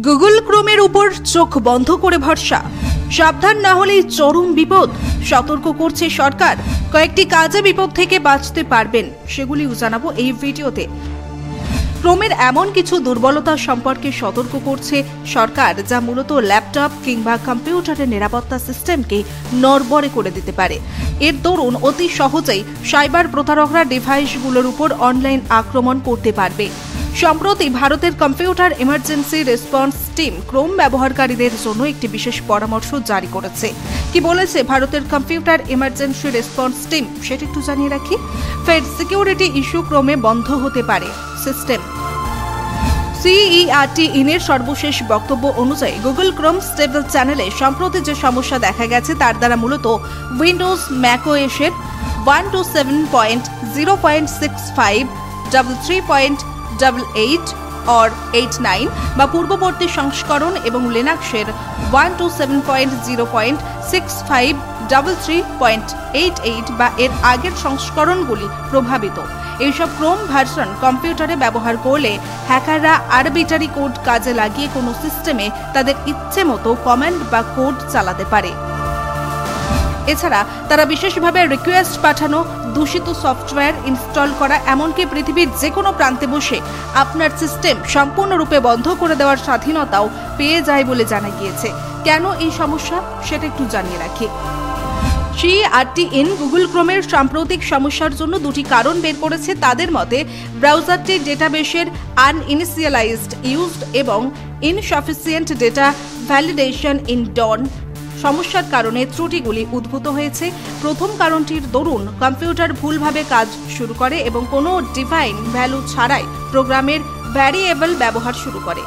Google ক্রোমের উপর চোখ বন্ধ করে ভরসা, সাবধান না হলেই চরম বিপদ। সতর্ক করছে সরকার, কয়েকটি কাজে বিপদ থেকে বাঁচতে পারবেন, সেগুলিও জানাবো এই ভিডিওতে। ক্রোমের এমন কিছু দুর্বলতা সম্পর্কে সতর্ক করছে সরকার, যা মূলত ল্যাপটপ কিংবা কম্পিউটারের নিরাপত্তা সিস্টেমকে নড়বড়ে করে দিতে পারে। এর দরুন অতি সহজেই সাইবার প্রতারকরা ডিভাইসগুলোর উপর অনলাইন আক্রমণ করতে পারবে। সম্প্রতি ভারতের computer emergency response team Chrome ব্যবহারকারীদের জন্য একটি বিশেষ পরামর্শ জারি করেছে। কি বলেছে ভারতের কম্পিউটার ইমার্জেন্সি রেসপন্স টিম, সেটা একটু জানিয়ে রাখি। ফের সিকিউরিটি ইস্যু ক্রমে বন্ধ হতে পারে সিস্টেম। CERT-in এর সর্বশেষ বক্তব্য অনুযায়ী গুগল ক্রোম স্টেবল চ্যানেলে সম্প্রতি যে সমস্যা দেখা গেছে তার দ্বারা মূলত উইন্ডোজ ম্যাকওএস এর 127.0.65, 3.88 or 89 বা পূর্ববর্তী সংস্করণ এবং লিনাক্সের 127.0.65, 3.88 বা এর আগের সংস্করণগুলি প্রভাবিত। এইসব ক্রোম ভার্সন কম্পিউটারে ব্যবহার করলে হ্যাকাররা আরবিটারি কোড কাজে লাগিয়ে কোনো সিস্টেমে তাদের ইচ্ছে মতো কমান্ড বা কোড চালাতে পারে। এছাড়া তারা বিশেষভাবে রিকোয়েস্ট পাঠানো, দূষিত সফটওয়্যার ইনস্টল করা, এমনকি পৃথিবীর যে কোনো প্রান্তে বসে আপনার সিস্টেম সম্পূর্ণরূপে বন্ধ করে দেওয়ার স্বাধীনতাও পেয়ে যায় বলে জানা গিয়েছে। কেন এই সমস্যা, সেটা একটু জানিয়ে রাখি। CERT-in গুগল ক্রোমের সাম্প্রতিক সমস্যার জন্য দুটি কারণ বের করেছে। তাদের মতে ব্রাউজারটি ডেটাবেসের আনইনিশিয়ালাইজড ইউজড এবং ইনসাফিসিয়েন্ট ডেটা ভ্যালিডেশন ইন ডন সমস্যার কারণে ত্রুটিগুলি উদ্ভূত হয়েছে। প্রথম কারণটির দরুন কম্পিউটার ভুলভাবে কাজ শুরু করে এবং কোনো ডিফাইন ভ্যালু ছাড়াই প্রোগ্রামের ভ্যারিয়েবল ব্যবহার শুরু করে।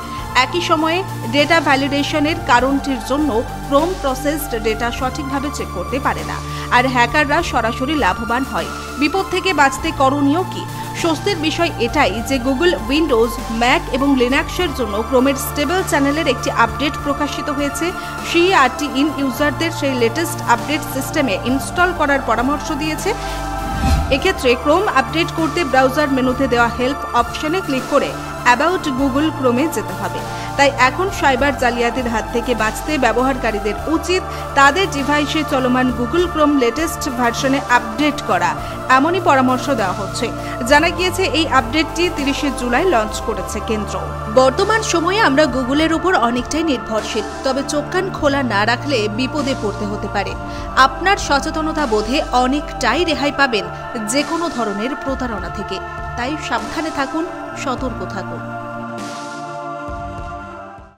একই সময়ে ডেটা ভ্যালিডেশনের কারণটির জন্য ক্রোম প্রসেসড ডেটা সঠিকভাবে চেক করতে পারে না, আর হ্যাকাররা সরাসরি লাভবান হয়। বিপদ থেকে বাঁচতে করণীয় কি? স্বস্তির বিষয় এটাই যে গুগল উইন্ডোজ, ম্যাক এবং লিনাক্সের জন্য ক্রোমের স্টেবল চ্যানেলের একটি আপডেট প্রকাশিত হয়েছে। CERT-in ইউজারদের সেই লেটেস্ট আপডেট সিস্টেমে ইনস্টল করার পরামর্শ দিয়েছে। এক্ষেত্রে ক্রোম আপডেট করতে ব্রাউজার মেনুতে দেওয়া হেল্প অপশনে ক্লিক করে অ্যাবাউট গুগল ক্রোমে যেতে হবে। তাই এখন সাইবার জালিয়াতির হাত থেকে বাঁচতে ব্যবহারকারীদের উচিত তাদের ডিভাইসে চলমান গুগল ক্রোম লেটেস্ট ভার্সনে আপডেট করা, এমনই পরামর্শ দেওয়া হচ্ছে। জানা গিয়েছে এই আপডেটটি 30 জুলাই লঞ্চ করেছে কেন্দ্র। বর্তমান সময়ে আমরা গুগলের উপর অনেকটাই নির্ভরশীল, তবে চোখ কান খোলা না রাখলে বিপদে পড়তে হতে পারে। আপনার সচেতনতা বোধে অনেকটাই রেহাই পাবেন যে কোনো ধরনের প্রতারণা থেকে। তাই সাবধানে থাকুন, সতর্ক থাকুন।